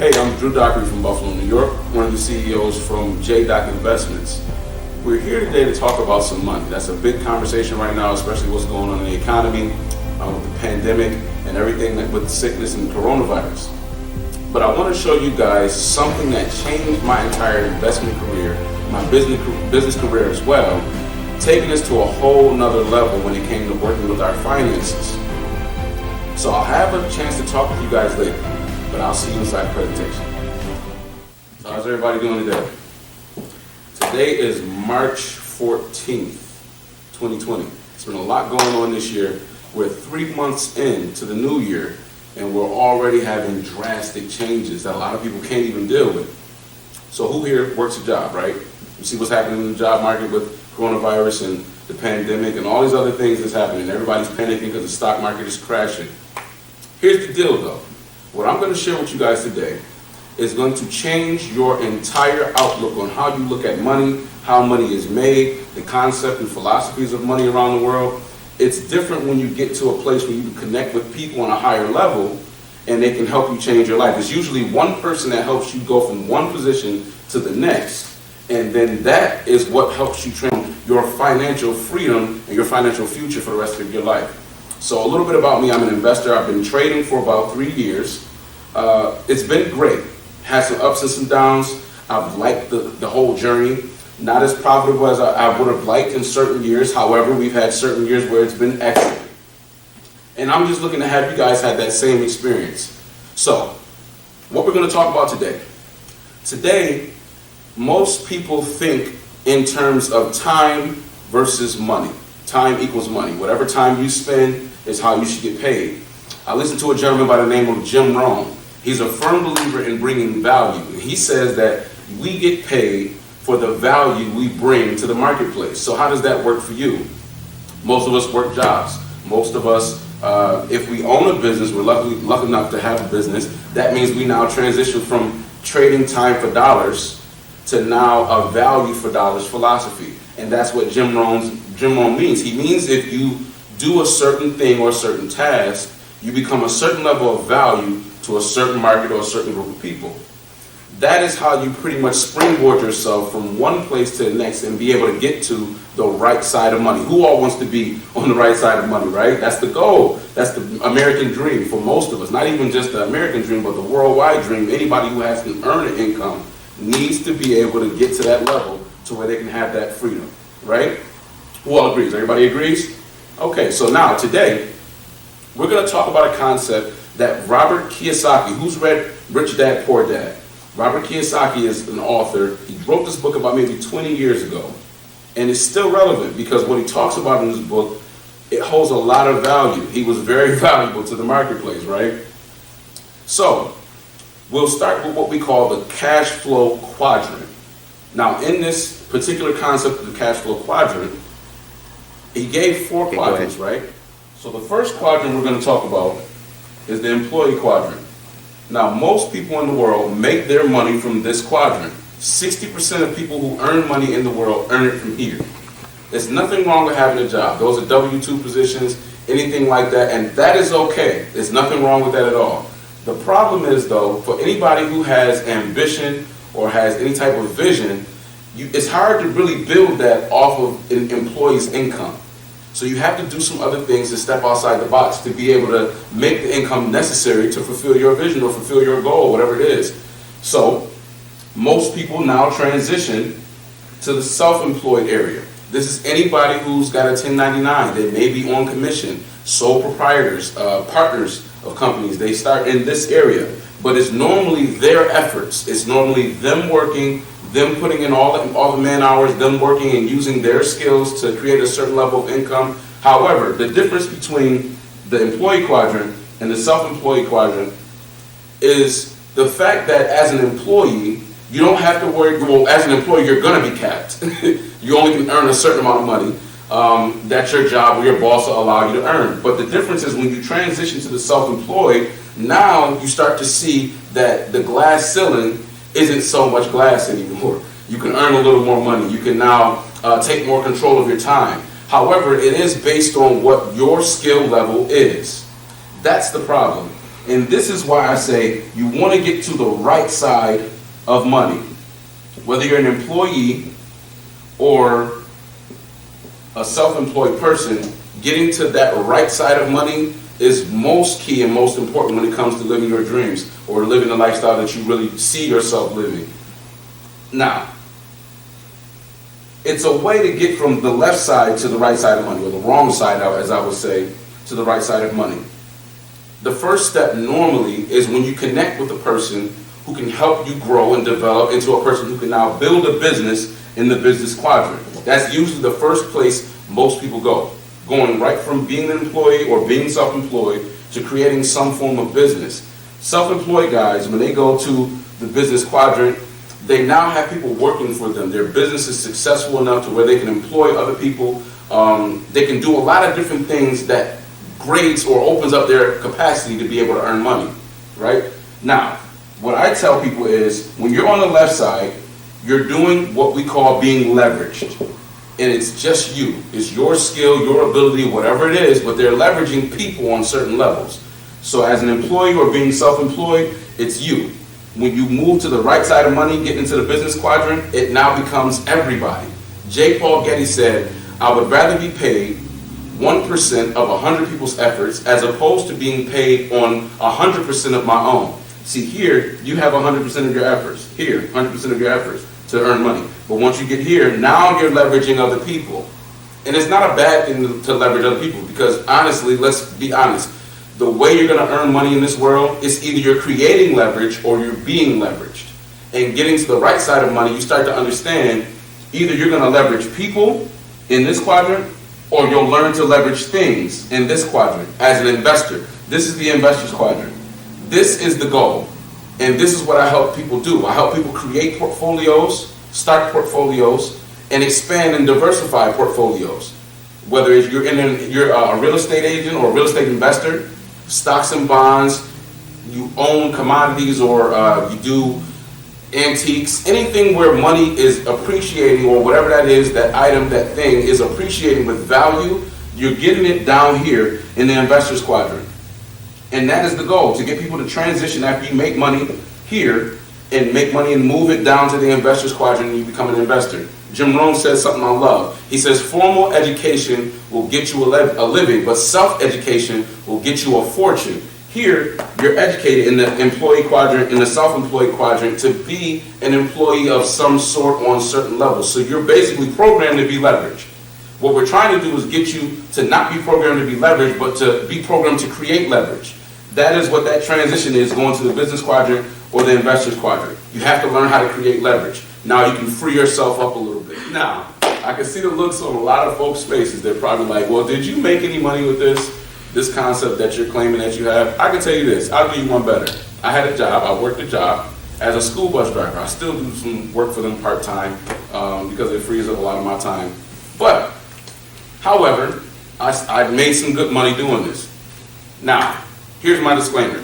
Hey, I'm Drew Dockery from Buffalo, New York, one of the CEOs from JDoc Investments. We're here today to talk about some money. That's a big conversation right now, especially what's going on in the economy, with the pandemic and everything with sickness and coronavirus. But I want to show you guys something that changed my entire investment career, my business career as well, taking us to a whole nother level when it came to working with our finances. So I'll have a chance to talk with you guys later, but I'll see you inside the presentation. So how's everybody doing today? Today is March 14th, 2020. It's been a lot going on this year. We're 3 months into the new year, and we're already having drastic changes that a lot of people can't even deal with. So who here works a job, right? You see what's happening in the job market with coronavirus and the pandemic and all these other things that's happening. Everybody's panicking because the stock market is crashing. Here's the deal though. What I'm going to share with you guys today is going to change your entire outlook on how you look at money, how money is made, the concept and philosophies of money around the world. It's different when you get to a place where you can connect with people on a higher level and they can help you change your life. It's usually one person that helps you go from one position to the next, and then that is what helps you transform your financial freedom and your financial future for the rest of your life. So a little bit about me. I'm an investor. I've been trading for about 3 years. It's been great. Had some ups and some downs. I've liked the whole journey. Not as profitable as I would have liked in certain years. However, we've had certain years where it's been excellent. And I'm just looking to have you guys have that same experience. So, what we're going to talk about today. Today, most people think in terms of time versus money. Time equals money. Whatever time you spend is how you should get paid. I listened to a gentleman by the name of Jim Rohn. He's a firm believer in bringing value. He says that we get paid for the value we bring to the marketplace. So how does that work for you? Most of us work jobs. Most of us, if we own a business, we're lucky enough to have a business. That means we now transition from trading time for dollars to now a value for dollars philosophy. And that's what Jim Rohn means. He means if you do a certain thing or a certain task, you become a certain level of value to a certain market or a certain group of people. That is how you pretty much springboard yourself from one place to the next and be able to get to the right side of money. Who all wants to be on the right side of money, right? That's the goal. That's the American dream for most of us. Not even just the American dream, but the worldwide dream. Anybody who has to earn an income needs to be able to get to that level to where they can have that freedom, right? Who all agrees? Everybody agrees? Okay, so now today, we're going to talk about a concept that Robert Kiyosaki, who's read Rich Dad, Poor Dad? Robert Kiyosaki is an author. He wrote this book about maybe 20 years ago, and it's still relevant because what he talks about in this book, it holds a lot of value. He was very valuable to the marketplace, right? So, we'll start with what we call the cash flow quadrant. Now, in this particular concept of the cash flow quadrant, he gave four quadrants, right? So the first quadrant we're going to talk about is the employee quadrant. Now, most people in the world make their money from this quadrant. 60% of people who earn money in the world earn it from here. There's nothing wrong with having a job. Those are W-2 positions, anything like that, and that is okay. There's nothing wrong with that at all. The problem is, though, for anybody who has ambition or has any type of vision, it's hard to really build that off of an employee's income. So you have to do some other things to step outside the box to be able to make the income necessary to fulfill your vision or fulfill your goal, whatever it is. So most people now transition to the self-employed area. This is anybody who's got a 1099. They may be on commission, sole proprietors, partners of companies. They start in this area, but it's normally their efforts. It's normally them working, them putting in all the man hours, them working and using their skills to create a certain level of income. However, the difference between the employee quadrant and the self-employed quadrant is the fact that as an employee, you don't have to worry, well, as an employee, you're going to be capped. You only can earn a certain amount of money that your job or your boss will allow you to earn. But the difference is when you transition to the self-employed, now you start to see that the glass ceiling isn't so much glass anymore. You can earn a little more money. You can now take more control of your time. However, it is based on what your skill level is. That's the problem. And this is why I say you want to get to the right side of money. Whether you're an employee or a self-employed person, getting to that right side of money is most key and most important when it comes to living your dreams or living the lifestyle that you really see yourself living. Now, it's a way to get from the left side to the right side of money, or the wrong side, as I would say, to the right side of money. The first step normally is when you connect with a person who can help you grow and develop into a person who can now build a business in the business quadrant. That's usually the first place most people go, going right from being an employee or being self-employed to creating some form of business. Self-employed guys, when they go to the business quadrant, they now have people working for them. Their business is successful enough to where they can employ other people. They can do a lot of different things that grades or opens up their capacity to be able to earn money, right? Now, what I tell people is when you're on the left side, you're doing what we call being leveraged. And it's just you. It's your skill, your ability, whatever it is, but they're leveraging people on certain levels. So as an employee or being self-employed, it's you. When you move to the right side of money, get into the business quadrant, it now becomes everybody. J. Paul Getty said, I would rather be paid 1% of 100 people's efforts as opposed to being paid on 100% of my own. See, here, you have 100% of your efforts. Here, 100% of your efforts to earn money. But once you get here, now you're leveraging other people. And it's not a bad thing to leverage other people because honestly, let's be honest, the way you're going to earn money in this world is either you're creating leverage or you're being leveraged. And getting to the right side of money, you start to understand either you're going to leverage people in this quadrant or you'll learn to leverage things in this quadrant as an investor. This is the investor's quadrant. This is the goal. And this is what I help people do. I help people create portfolios, start portfolios, and expand and diversify portfolios. Whether you're a real estate agent or a real estate investor, stocks and bonds, you own commodities or you do antiques, anything where money is appreciating or whatever that is, that item, that thing is appreciating with value, you're getting it down here in the investor's quadrant. And that is the goal, to get people to transition after you make money here and make money and move it down to the investor's quadrant and you become an investor. Jim Rohn says something I love. He says formal education will get you a living, but self-education will get you a fortune. Here, you're educated in the employee quadrant, in the self-employed quadrant, to be an employee of some sort on certain levels. So you're basically programmed to be leveraged. What we're trying to do is get you to not be programmed to be leveraged, but to be programmed to create leverage. That is what that transition is, going to the business quadrant or the investor's quadrant. You have to learn how to create leverage. Now you can free yourself up a little bit. Now, I can see the looks on a lot of folks' faces. They're probably like, well, did you make any money with this concept that you're claiming that you have? I can tell you this, I'll do you one better. I had a job, I worked a job as a school bus driver. I still do some work for them part-time because it frees up a lot of my time. But, however, I've made some good money doing this. Now, here's my disclaimer.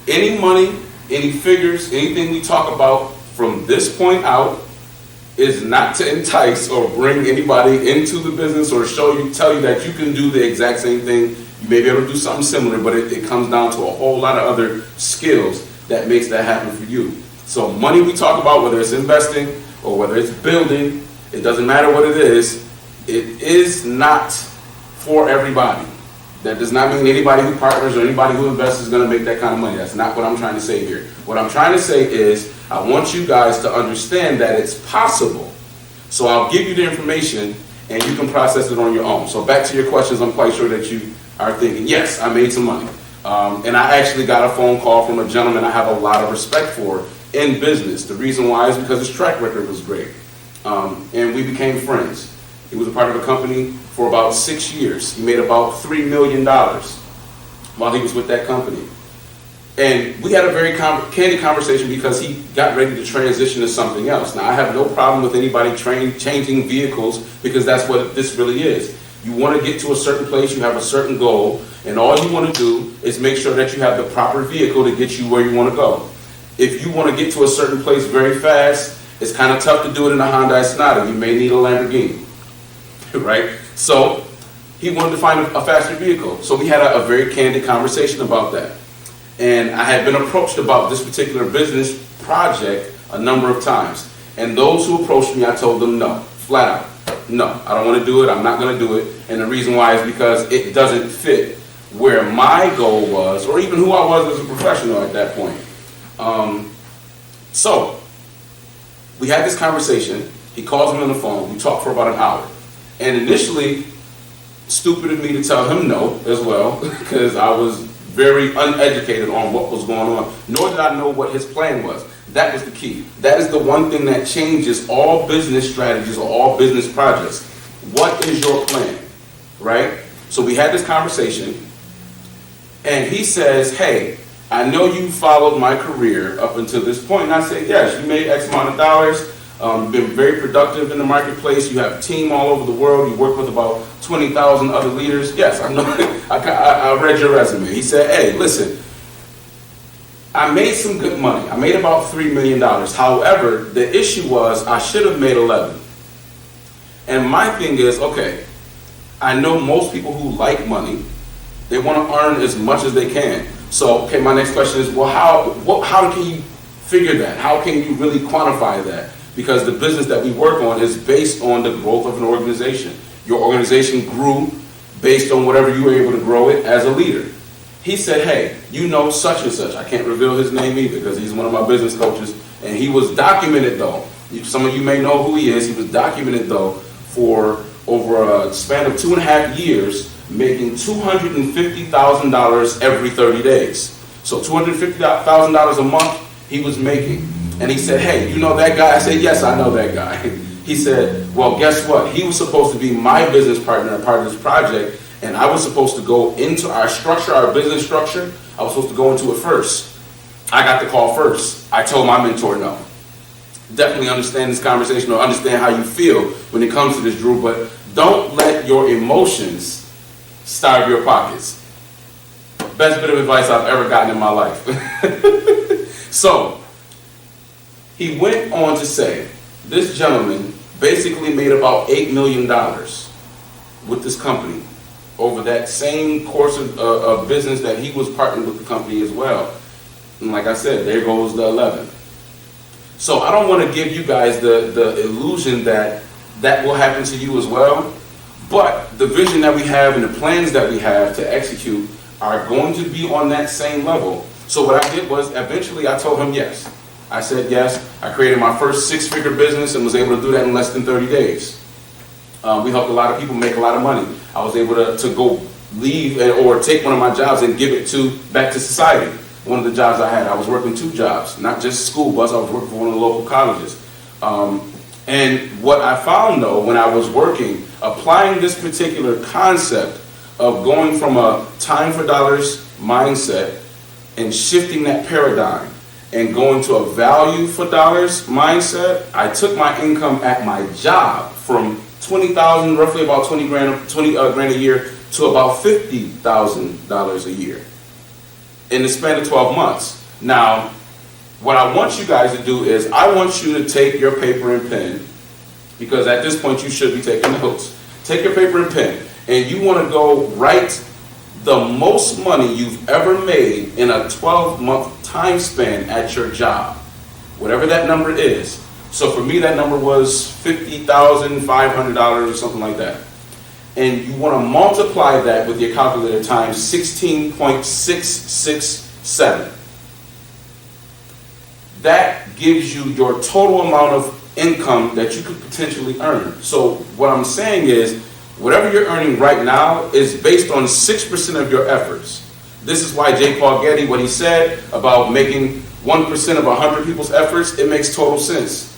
Any money, any figures, anything we talk about from this point out is not to entice or bring anybody into the business or tell you that you can do the exact same thing. You may be able to do something similar, but it comes down to a whole lot of other skills that makes that happen for you. So money we talk about, whether it's investing or whether it's building, it doesn't matter what it is not for everybody. That does not mean anybody who partners or anybody who invests is going to make that kind of money. That's not what I'm trying to say here. What I'm trying to say is I want you guys to understand that it's possible. So I'll give you the information and you can process it on your own. So back to your questions, I'm quite sure that you are thinking, yes, I made some money. And I actually got a phone call from a gentleman I have a lot of respect for in business. The reason why is because his track record was great. And we became friends. He was a part of a company for about 6 years. He made about $3 million while he was with that company. And we had a very candid conversation because he got ready to transition to something else. Now, I have no problem with anybody changing vehicles because that's what this really is. You want to get to a certain place, you have a certain goal, and all you want to do is make sure that you have the proper vehicle to get you where you want to go. If you want to get to a certain place very fast, it's kind of tough to do it in a Hyundai Sonata. You may need a Lamborghini, right? So he wanted to find a faster vehicle. So we had a very candid conversation about that. And I had been approached about this particular business project a number of times. And those who approached me, I told them no, flat out. No, I don't want to do it. I'm not going to do it. And the reason why is because it doesn't fit where my goal was, or even who I was as a professional at that point. So we had this conversation. He calls me on the phone. We talked for about an hour. And initially, stupid of me to tell him no as well, because I was very uneducated on what was going on, nor did I know what his plan was. That was the key. That is the one thing that changes all business strategies or all business projects. What is your plan, right? So we had this conversation, and he says, hey, I know you followed my career up until this point. And I said, yes, you made X amount of dollars. Been very productive in the marketplace. You have a team all over the world. You work with about 20,000 other leaders. Yes, I know. I read your resume. He said, hey, listen, I made some good money. I made about $3 million. However, the issue was I should have made 11. And my thing is, okay, I know most people who like money, they want to earn as much as they can. So, okay, my next question is, well, how can you figure that? How can you really quantify that? Because the business that we work on is based on the growth of an organization. Your organization grew based on whatever you were able to grow it as a leader. He said, hey, you know such and such. I can't reveal his name either because he's one of my business coaches. And he was documented, though. Some of you may know who he is. He was documented, though, for over a span of 2.5 years, making $250,000 every 30 days. So $250,000 a month he was making. And he said, hey, you know that guy? I said, yes, I know that guy. He said, well, guess what? He was supposed to be my business partner and part of this project, and I was supposed to go into our structure, our business structure. I was supposed to go into it first. I got the call first. I told my mentor no. Definitely understand this conversation or understand how you feel when it comes to this, Drew, but don't let your emotions starve your pockets. Best bit of advice I've ever gotten in my life. So, he went on to say, this gentleman basically made about $8 million with this company over that same course of business that he was partnered with the company as well. And like I said, there goes the 11. So I don't want to give you guys the illusion that that will happen to you as well, but the vision that we have and the plans that we have to execute are going to be on that same level. So what I did was eventually I told him yes. I said yes. I created my first 6-figure business and was able to do that in less than 30 days. We helped a lot of people make a lot of money. I was able to go leave or take one of my jobs and give it back to society. One of the jobs I had, I was working 2 jobs, not just school bus. I was working for one of the local colleges. And what I found, though, when I was working, applying this particular concept of going from a time for dollars mindset and shifting that paradigm and going to a value for dollars mindset, I took my income at my job from $20,000, roughly about 20 grand a year, to about $50,000 a year in the span of 12 months. Now, what I want you guys to do is I want you to take your paper and pen, because at this point you should be taking notes. Take your paper and pen, and you want to go write the most money you've ever made in a 12-month time span at your job, whatever that number is. So for me, that number was $50,500 or something like that. And you want to multiply that with your calculator times 16.667. That gives you your total amount of income that you could potentially earn. So what I'm saying is, whatever you're earning right now is based on 6% of your efforts. This is why J. Paul Getty, what he said about making 1% of 100 people's efforts, it makes total sense.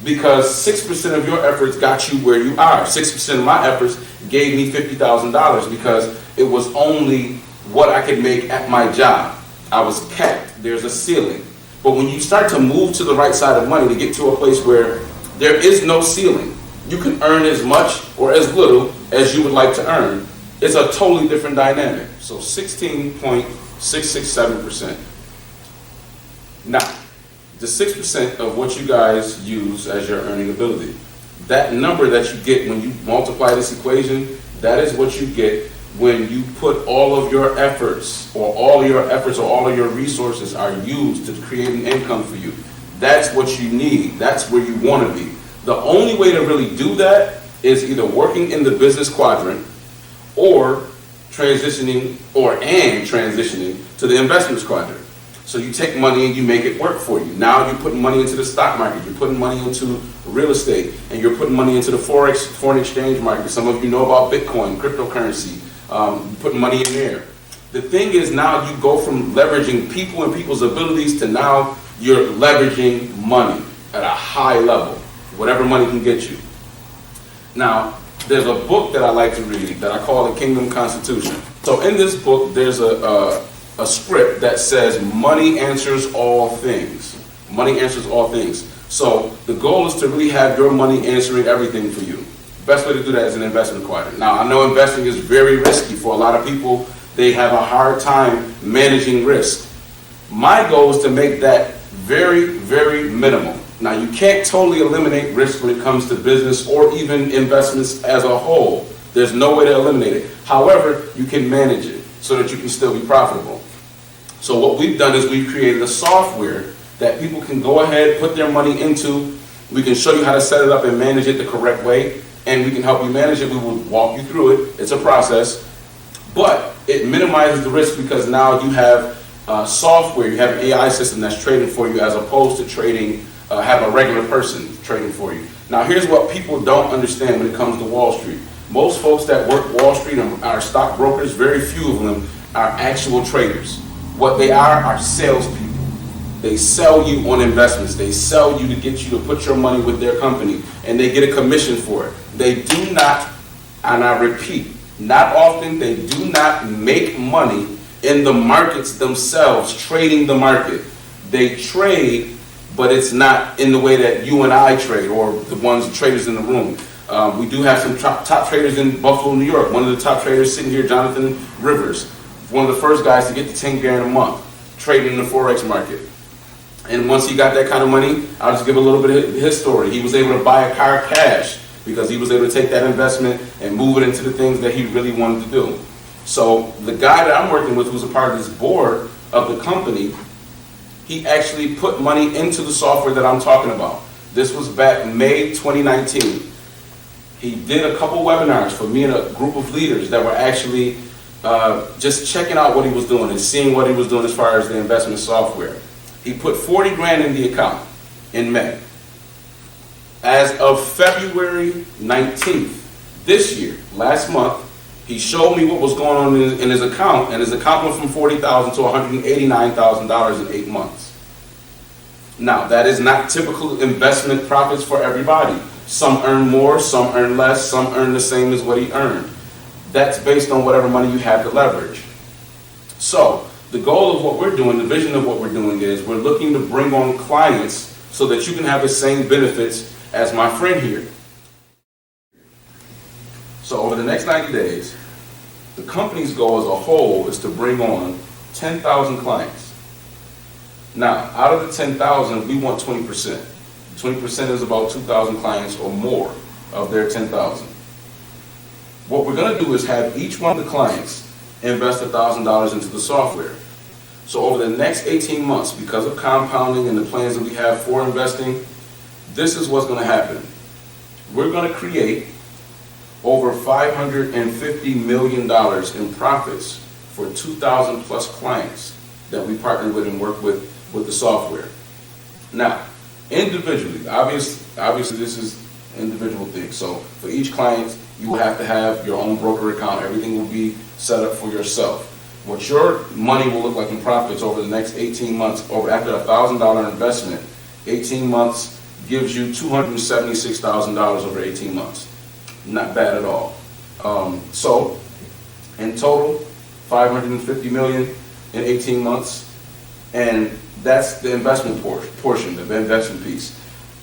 Because 6% of your efforts got you where you are. 6% of my efforts gave me $50,000 because it was only what I could make at my job. I was capped. There's a ceiling. But when you start to move to the right side of money to get to a place where there is no ceiling, you can earn as much or as little as you would like to earn. It's a totally different dynamic. So 16.667%. Now, the 6% of what you guys use as your earning ability, that number that you get when you multiply this equation, that is what you get when you put all of your efforts, or all of your resources are used to create an income for you. That's what you need. That's where you want to be. The only way to really do that is either working in the business quadrant or transitioning to the investments quadrant. So you take money and you make it work for you. Now you're putting money into the stock market, you're putting money into real estate, and you're putting money into the foreign exchange market. Some of you know about Bitcoin, cryptocurrency, putting money in there. The thing is, now you go from leveraging people and people's abilities to now you're leveraging money at a high level, whatever money can get you. Now, there's a book that I like to read that I call the Kingdom Constitution. So in this book, there's a script that says money answers all things. Money answers all things. So the goal is to really have your money answering everything for you. Best way to do that is an investment quadrant. Now, I know investing is very risky for a lot of people. They have a hard time managing risk. My goal is to make that very, very minimal. Now, you can't totally eliminate risk when it comes to business or even investments as a whole. There's no way to eliminate it. However, you can manage it so that you can still be profitable. So what we've done is we've created a software that people can go ahead, put their money into. We can show you how to set it up and manage it the correct way, and we can help you manage it. We will walk you through it. It's a process, but it minimizes the risk because now you have software, you have an AI system that's trading for you as opposed to trading, have a regular person trading for you. Now here's what people don't understand when it comes to Wall Street. Most folks that work Wall Street are stockbrokers. Very few of them are actual traders. What they are salespeople. They sell you on investments. They sell you to get you to put your money with their company, and they get a commission for it. They do not, and I repeat, not often, they do not make money in the markets themselves, trading the market. They trade, but it's not in the way that you and I trade, or the traders in the room. We do have some top traders in Buffalo, New York. One of the top traders sitting here, Jonathan Rivers, one of the first guys to get to 10 grand a month trading in the Forex market. And once he got that kind of money, I'll just give a little bit of his story. He was able to buy a car cash because he was able to take that investment and move it into the things that he really wanted to do. So the guy that I'm working with, who's a part of this board of the company, he actually put money into the software that I'm talking about. This was back May 2019. He did a couple webinars for me and a group of leaders that were actually just checking out what he was doing and seeing what he was doing as far as the investment software. He put 40 grand in the account in May. As of February 19th, this year, last month, he showed me what was going on in his account, and his account went from $40,000 to $189,000 in 8 months. Now, that is not typical investment profits for everybody. Some earn more, some earn less, some earn the same as what he earned. That's based on whatever money you have to leverage. So, the goal of what we're doing, the vision of what we're doing is we're looking to bring on clients so that you can have the same benefits as my friend here. So over the next 90 days, the company's goal as a whole is to bring on 10,000 clients. Now, out of the 10,000, we want 20%. 20% is about 2,000 clients or more of their 10,000. What we're going to do is have each one of the clients invest $1,000 into the software. So over the next 18 months, because of compounding and the plans that we have for investing, this is what's going to happen. We're going to create over $550 million in profits for 2,000 plus clients that we partner with and work with the software. Now, individually, obviously this is individual thing. So for each client, you will have to have your own broker account. Everything will be set up for yourself. What your money will look like in profits over the next 18 months, after a $1,000 investment, 18 months gives you $276,000 over 18 months. Not bad at all. So in total, $550 million in 18 months, and that's the investment portion, the investment piece.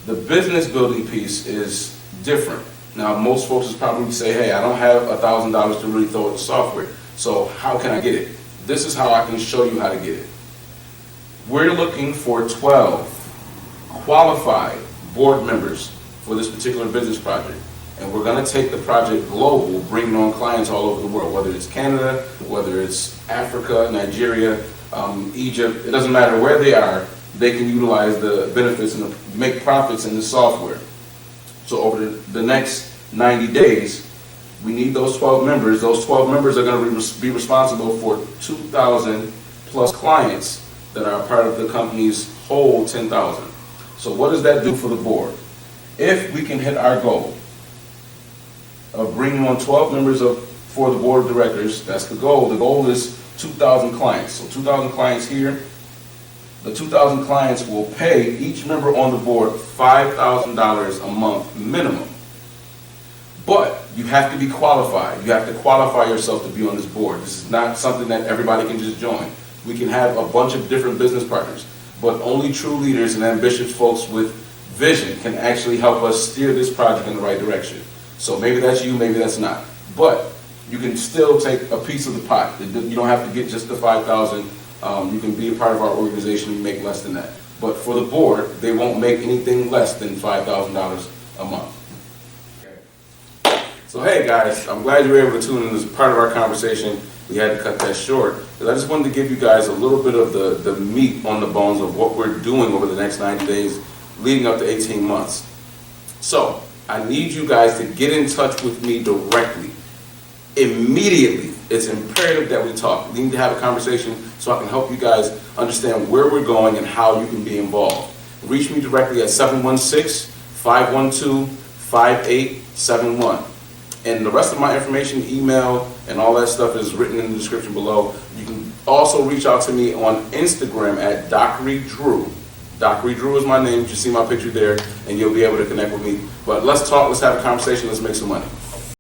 The business building piece is different. Now, most folks would probably say, hey, I don't have $1,000 to really throw at the software, so how can I get it? This is how I can show you how to get it. We're looking for 12 qualified board members for this particular business project. And we're going to take the project global, bringing on clients all over the world, whether it's Canada, whether it's Africa, Nigeria, Egypt. It doesn't matter where they are, they can utilize the benefits and make profits in the software. So over the next 90 days, we need those 12 members. Those 12 members are going to be responsible for 2,000 plus clients that are part of the company's whole 10,000. So what does that do for the board? If we can hit our goal of bringing on 12 members for the board of directors, that's the goal. The goal is 2,000 clients. So 2,000 clients here. The 2,000 clients will pay each member on the board $5,000 a month minimum. But you have to be qualified. You have to qualify yourself to be on this board. This is not something that everybody can just join. We can have a bunch of different business partners, but only true leaders and ambitious folks with vision can actually help us steer this project in the right direction. So maybe that's you, maybe that's not. But you can still take a piece of the pot. You don't have to get just the 5,000. You can be a part of our organization and make less than that. But for the board, they won't make anything less than $5,000 a month. So hey guys, I'm glad you were able to tune in as part of our conversation. We had to cut that short, because I just wanted to give you guys a little bit of the meat on the bones of what we're doing over the next 90 days, leading up to 18 months. So I need you guys to get in touch with me directly, immediately. It's imperative that we talk. We need to have a conversation so I can help you guys understand where we're going and how you can be involved. Reach me directly at 716-512-5871. And the rest of my information, email, and all that stuff is written in the description below. You can also reach out to me on Instagram at Dockery Drew. Dockery Drew is my name. You see my picture there, and you'll be able to connect with me. But let's talk, let's have a conversation, let's make some money.